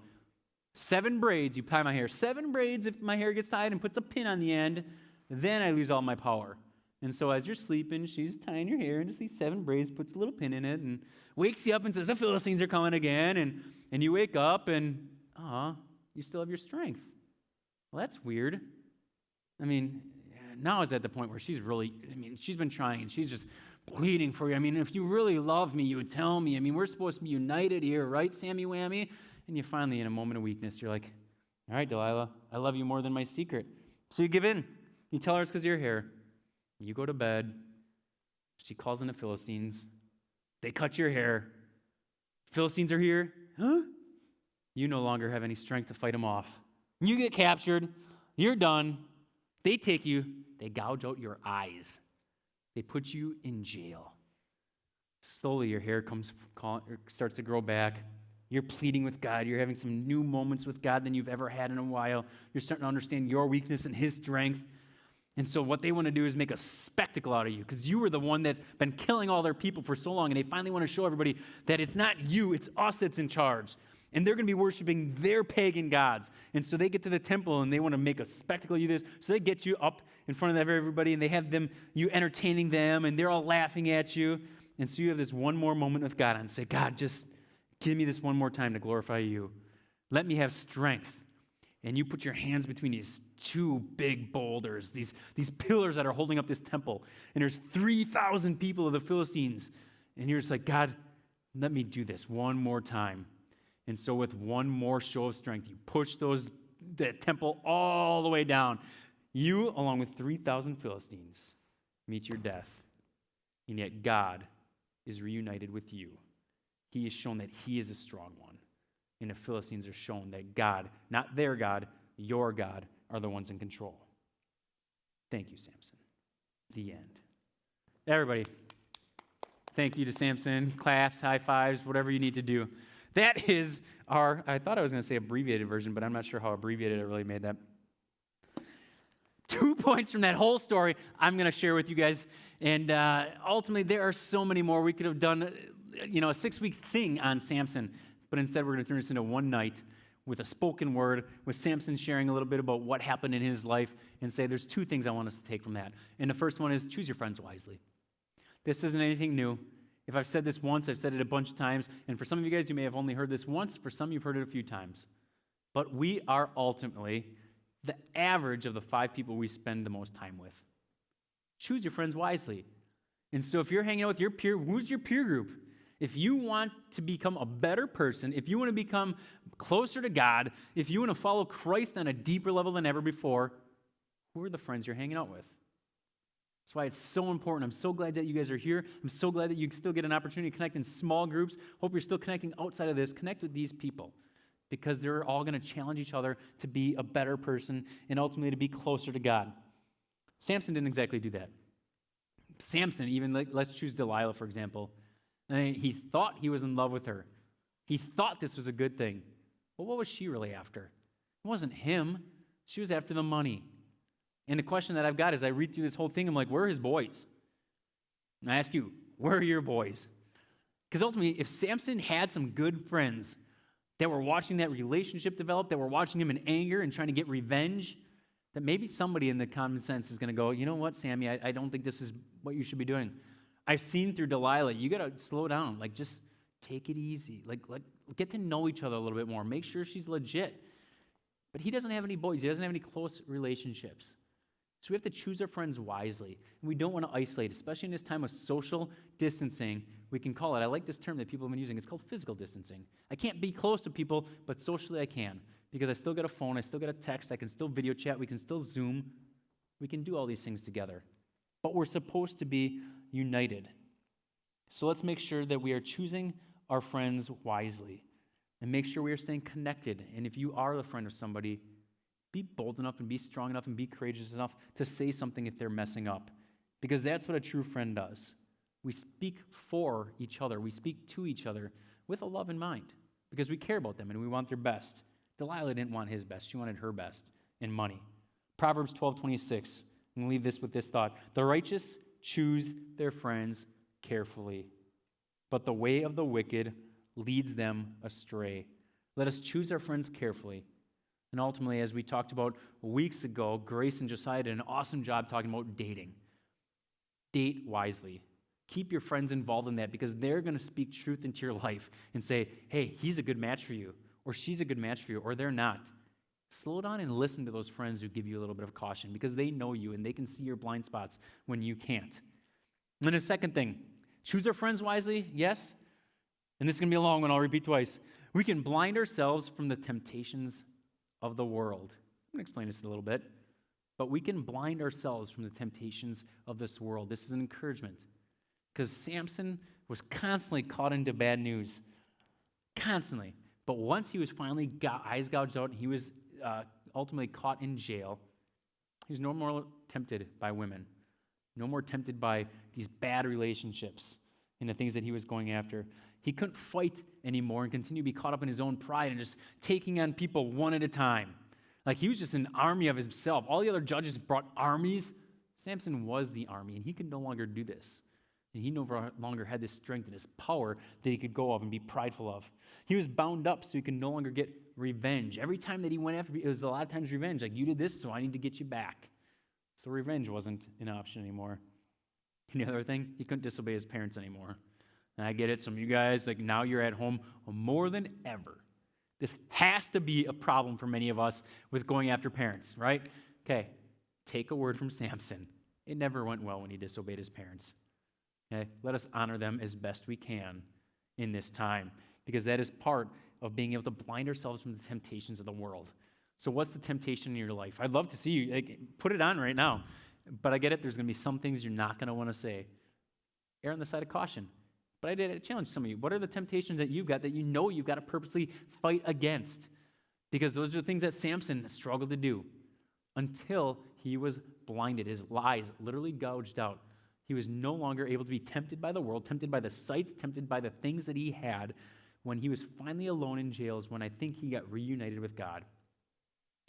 7 braids, you tie my hair. 7 braids if my hair gets tied and puts a pin on the end, then I lose all my power. And so as you're sleeping, she's tying your hair into these 7 braids, puts a little pin in it, and wakes you up and says, the Philistines are coming again. And you wake up and, you still have your strength. Well, that's weird. I mean, now is at the point where she's been trying, and she's just pleading for you. I mean, if you really love me, you would tell me. I mean, we're supposed to be united here, right, Sammy Whammy? And you finally, in a moment of weakness, you're like, all right, Delilah, I love you more than my secret. So you give in. You tell her it's because of your hair. You go to bed. She calls in the Philistines. They cut your hair. Philistines are here. Huh? You no longer have any strength to fight them off. You get captured. You're done. They take you. They gouge out your eyes. They put you in jail. Slowly, your hair starts to grow back. You're pleading with God. You're having some new moments with God than you've ever had in a while. You're starting to understand your weakness and His strength. And so what they want to do is make a spectacle out of you because you were the one that's been killing all their people for so long, and they finally want to show everybody that it's not you, it's us that's in charge. And they're going to be worshiping their pagan gods. And so they get to the temple, and they want to make a spectacle of you. So they get you up in front of everybody, and they have you entertaining them, and they're all laughing at you. And so you have this one more moment with God and say, God, just give me this one more time to glorify you. Let me have strength. And you put your hands between these two big boulders, these pillars that are holding up this temple. And there's 3,000 people of the Philistines. And you're just like, God, let me do this one more time. And so with one more show of strength, you push that temple all the way down. You, along with 3,000 Philistines, meet your death. And yet God is reunited with you. He has shown that he is a strong one. And the Philistines are shown that God, not their God, your God, are the ones in control. Thank you, Samson. The end. Everybody, thank you to Samson. Claps, high fives, whatever you need to do. That is I thought I was going to say abbreviated version, but I'm not sure how abbreviated I really made that. 2 points from that whole story I'm going to share with you guys. And ultimately, there are so many more. We could have done, a 6-week thing on Samson. But instead, we're going to turn this into one night with a spoken word, with Samson sharing a little bit about what happened in his life, and say there's 2 things I want us to take from that. And the first one is choose your friends wisely. This isn't anything new. If I've said this once, I've said it a bunch of times. And for some of you guys, you may have only heard this once. For some, you've heard it a few times. But we are ultimately the average of the 5 people we spend the most time with. Choose your friends wisely. And so if you're hanging out with your peer, who's your peer group? If you want to become a better person, if you want to become closer to God, if you want to follow Christ on a deeper level than ever before, who are the friends you're hanging out with? That's why it's so important. I'm so glad that you guys are here. I'm so glad that you still get an opportunity to connect in small groups. Hope you're still connecting outside of this. Connect with these people because they're all going to challenge each other to be a better person and ultimately to be closer to God. Samson didn't exactly do that. Samson, even let's choose Delilah, for example. He thought he was in love with her. He thought this was a good thing. Well, what was she really after? It wasn't him. She was after the money. And the question that I've got as I read through this whole thing, I'm like, where are his boys? And I ask you, where are your boys? Because ultimately, if Samson had some good friends that were watching that relationship develop, that were watching him in anger and trying to get revenge, that maybe somebody in the common sense is going to go, you know what, Sammy, I don't think this is what you should be doing. I've seen through Delilah, you got to slow down. Just take it easy. Get to know each other a little bit more. Make sure she's legit. But he doesn't have any boys. He doesn't have any close relationships. So we have to choose our friends wisely. And we don't want to isolate, especially in this time of social distancing. We can call it, I like this term that people have been using. It's called physical distancing. I can't be close to people, but socially I can. Because I still got a phone, I still got a text, I can still video chat, we can still Zoom. We can do all these things together. But we're supposed to be united. So let's make sure that we are choosing our friends wisely and make sure we are staying connected. And if you are the friend of somebody, be bold enough and be strong enough and be courageous enough to say something if they're messing up, because that's what a true friend does. We speak for each other. We speak to each other with a love in mind because we care about them and we want their best. Delilah didn't want his best. She wanted her best and money. Proverbs 12:26. I'm going to leave this with this thought. The righteous choose their friends carefully, but the way of the wicked leads them astray. Let us choose our friends carefully. And ultimately, as we talked about weeks ago, Grace and Josiah did an awesome job talking about dating. Date wisely. Keep your friends involved in that because they're going to speak truth into your life and say, hey, he's a good match for you, or she's a good match for you, or they're not. Slow down and listen to those friends who give you a little bit of caution because they know you and they can see your blind spots when you can't. And then the second thing, choose our friends wisely, yes. And this is going to be a long one, I'll repeat twice. We can blind ourselves from the temptations of the world. I'm going to explain this a little bit. But we can blind ourselves from the temptations of this world. This is an encouragement. Because Samson was constantly caught into bad news. Constantly. But once he was finally eyes gouged out and he was ultimately caught in jail, he was no more tempted by women. No more tempted by these bad relationships and the things that he was going after. He couldn't fight anymore and continue to be caught up in his own pride and just taking on people one at a time. He was just an army of himself. All the other judges brought armies. Samson was the army, and he could no longer do this. And he no longer had this strength and this power that he could go off and be prideful of. He was bound up so he could no longer get revenge. Every time that he went after, it was a lot of times revenge. You did this, so I need to get you back. So revenge wasn't an option anymore. And the other thing, he couldn't disobey his parents anymore. And I get it, some of you guys, like now you're at home more than ever. This has to be a problem for many of us with going after parents, right? Okay, take a word from Samson. It never went well when he disobeyed his parents. Okay, let us honor them as best we can in this time, because that is part of being able to blind ourselves from the temptations of the world. So what's the temptation in your life? I'd love to see you, put it on right now. But I get it, there's going to be some things you're not going to want to say. Err on the side of caution. But I did challenge some of you. What are the temptations that you've got that you know you've got to purposely fight against? Because those are things that Samson struggled to do until he was blinded. His lies literally gouged out. He was no longer able to be tempted by the world, tempted by the sights, tempted by the things that he had. When he was finally alone in jails, when I think he got reunited with God.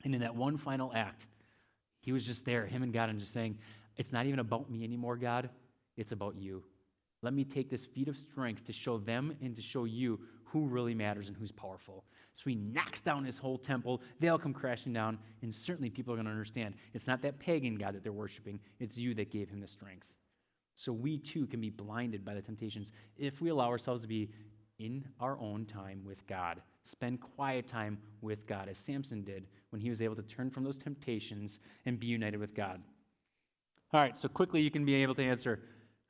And in that one final act, he was just there, him and God, and just saying, it's not even about me anymore, God. It's about you. Let me take this feat of strength to show them and to show you who really matters and who's powerful. So he knocks down his whole temple. They all come crashing down, and certainly people are going to understand. It's not that pagan God that they're worshiping. It's you that gave him the strength. So we, too, can be blinded by the temptations if we allow ourselves to be in our own time with God. Spend quiet time with God, as Samson did when he was able to turn from those temptations and be united with God. All right, so quickly you can be able to answer, do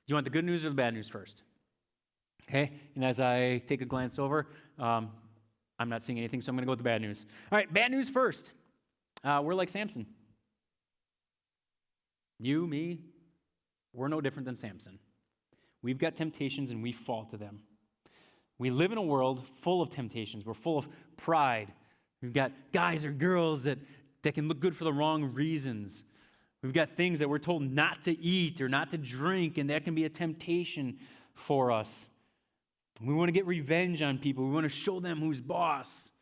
you want the good news or the bad news first? Okay, and as I take a glance over, I'm not seeing anything, so I'm going to go with the bad news. All right, bad news first. We're like Samson. You, me, we're no different than Samson. We've got temptations and we fall to them. We live in a world full of temptations. We're full of pride. We've got guys or girls that can look good for the wrong reasons. We've got things that we're told not to eat or not to drink, and that can be a temptation for us. We want to get revenge on people. We want to show them who's boss.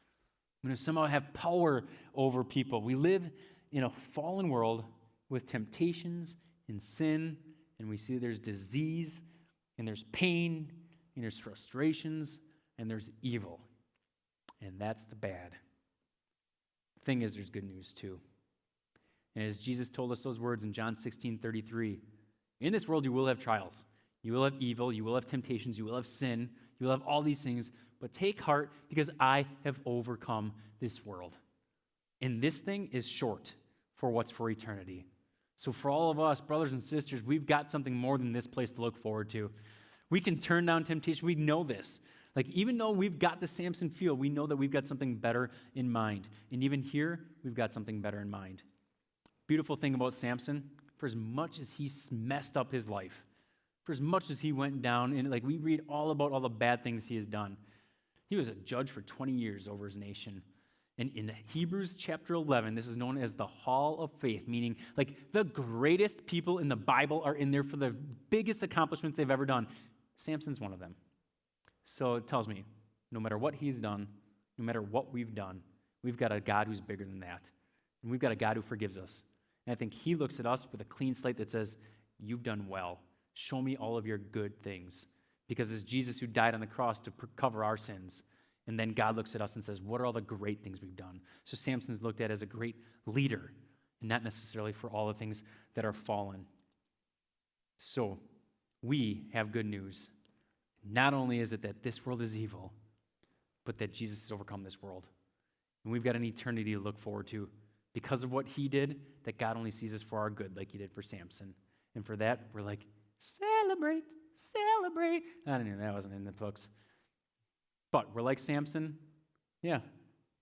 We want to somehow have power over people. We live in a fallen world with temptations and sin, and we see there's disease, and there's pain, and there's frustrations, and there's evil. And that's the bad. The thing is, there's good news too. And as Jesus told us those words in John 16:33, in this world you will have trials. You will have evil, you will have temptations, you will have sin, you will have all these things, but take heart because I have overcome this world. And this thing is short for what's for eternity. So for all of us, brothers and sisters, we've got something more than this place to look forward to. We can turn down temptation. We know this. Like, even though we've got the Samson feel, we know that we've got something better in mind. And even here, we've got something better in mind. Beautiful thing about Samson, for as much as he messed up his life, for as much as he went down, and like we read all about all the bad things he has done. He was a judge for 20 years over his nation. And in Hebrews chapter 11, this is known as the Hall of Faith, meaning like the greatest people in the Bible are in there for the biggest accomplishments they've ever done. Samson's one of them. So it tells me, no matter what he's done, no matter what we've done, we've got a God who's bigger than that. And we've got a God who forgives us. And I think he looks at us with a clean slate that says, you've done well. Show me all of your good things. Because it's Jesus who died on the cross to cover our sins. And then God looks at us and says, what are all the great things we've done? So Samson's looked at as a great leader, and not necessarily for all the things that are fallen. So we have good news. Not only is it that this world is evil, but that Jesus has overcome this world. And we've got an eternity to look forward to because of what he did, that God only sees us for our good like he did for Samson. And for that, we're like, celebrate, celebrate. I don't know, that wasn't in the books. But we're like Samson, yeah,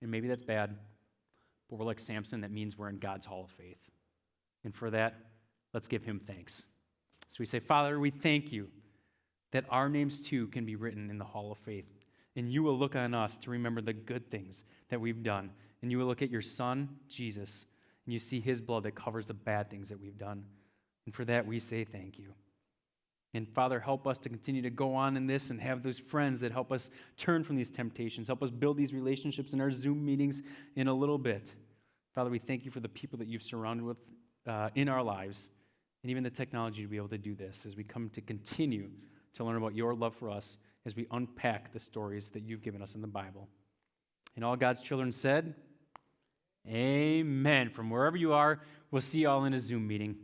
and maybe that's bad, but we're like Samson, that means we're in God's hall of faith. And for that, let's give him thanks. So we say, Father, we thank you that our names too can be written in the hall of faith, and you will look on us to remember the good things that we've done, and you will look at your Son, Jesus, and you see his blood that covers the bad things that we've done. And for that, we say thank you. And Father, help us to continue to go on in this and have those friends that help us turn from these temptations. Help us build these relationships in our Zoom meetings in a little bit. Father, we thank you for the people that you've surrounded with in our lives, and even the technology to be able to do this as we come to continue to learn about your love for us as we unpack the stories that you've given us in the Bible. And all God's children said, amen. From wherever you are, we'll see you all in a Zoom meeting.